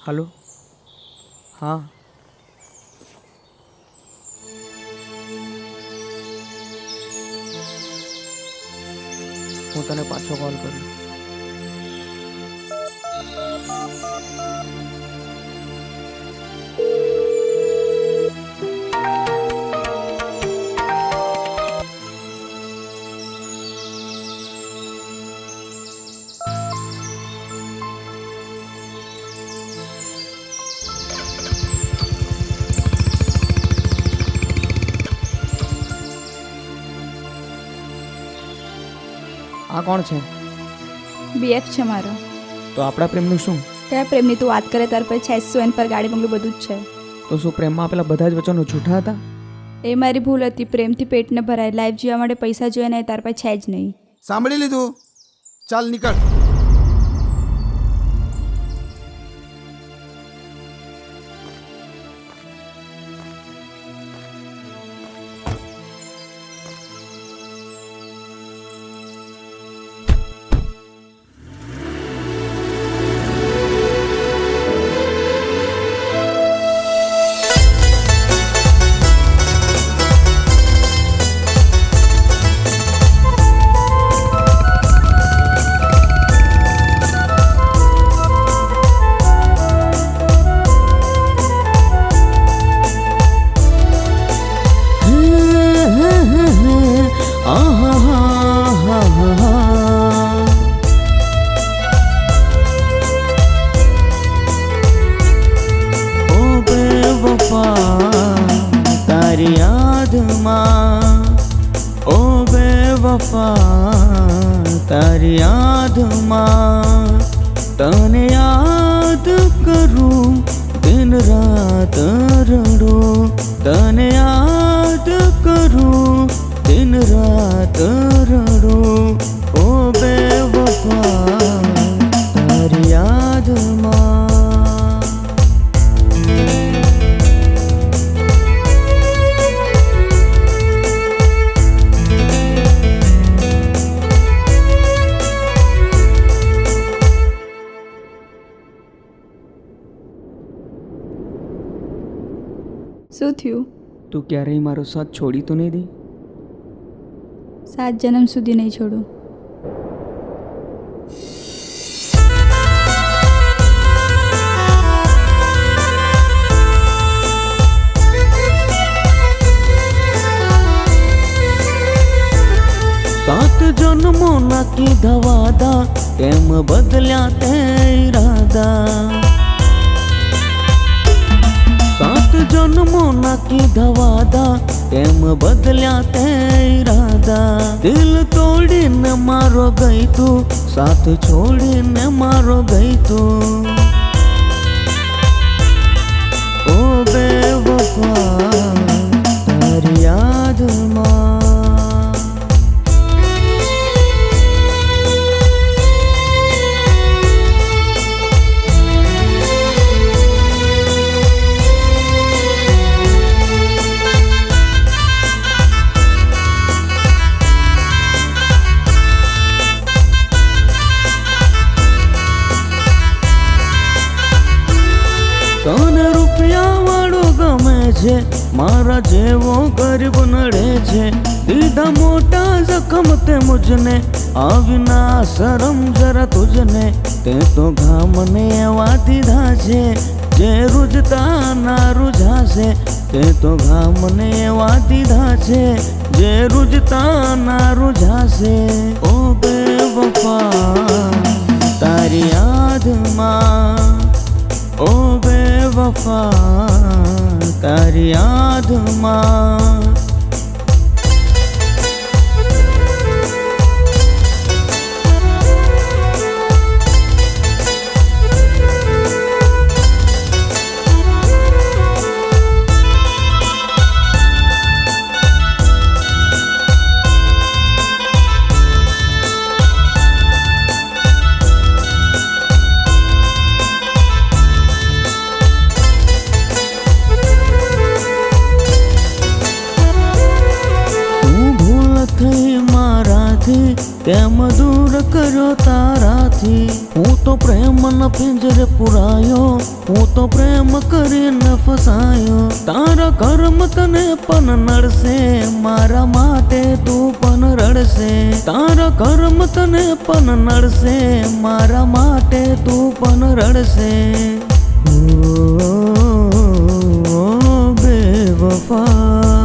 Hello. હા, હું તને પાછો કોલ કરું. આ કોણ છે? બીએફ છે મારો. તો આપણા પ્રેમનું શું? કયા પ્રેમની તું વાત કરે? તાર પર છે એન પર ગાડી બંગલું બધું જ છે. તો શું પ્રેમમાં આપેલા બધા જ વચનો જૂઠા હતા? એ મારી ભૂલ હતી. પ્રેમથી પેટને ભરાય, લાઈફ જીવવા માટે પૈસા જોઈએ ને તાર પર છે જ નહીં. સાંભળી લીધું? ચાલ નીકળ. તારી યાદમાં ઓ બેવફા, તારી યાદમાં તને યાદ કરું, દિન રાત રડું. તને યાદ કરું, દિન રાત રડું. ઓ બેવફા, તારી યાદમાં. શું થયું? તું ક્યારેય મારો સાથ છોડી તો નહીં દે? 7 જન્મ સુધી નહીં છોડું. સાત જન્મોના કીધા વાદા, કેમ બદલ્યા તે ઈરાદા. સાત જન્મોના કીધા વાદા, કેમ બદલ્યા તે ઈરાદા. દિલ તોડીને મારો ગઈ તું, સાથ છોડીને મારો ગઈ તું. ઓ બેવફા, તારી યાદમાં. તને રૂપિયા વાળો ગમે છે, મારા જેવો ગરીબ નડે છે. દીધા મોટા જખમ તે મુજને, આવીના શરમ જરા તુજને. તે તો ઘામને એવા દીધા છે, જે રૂજતા ના રૂજાશે. તે તો ઘામને એવા દીધા છે, જે રૂજતા ના રૂજાશે. ઓ બેવફા, તારી યાદમાં. ઓ બેવફા, તારી યાદમાં. કેમ દૂર કર્યો તારાથી હું તો પ્રેમના પિંજરે પુરાયો હું તો પ્રેમ કરીને ફસાયો તારા કર્મ તને પણ નડશે મારા માટે તું પણ રડશે તારા કર્મ તને પણ નડશે મારા માટે તું પણ રડશે બેવફા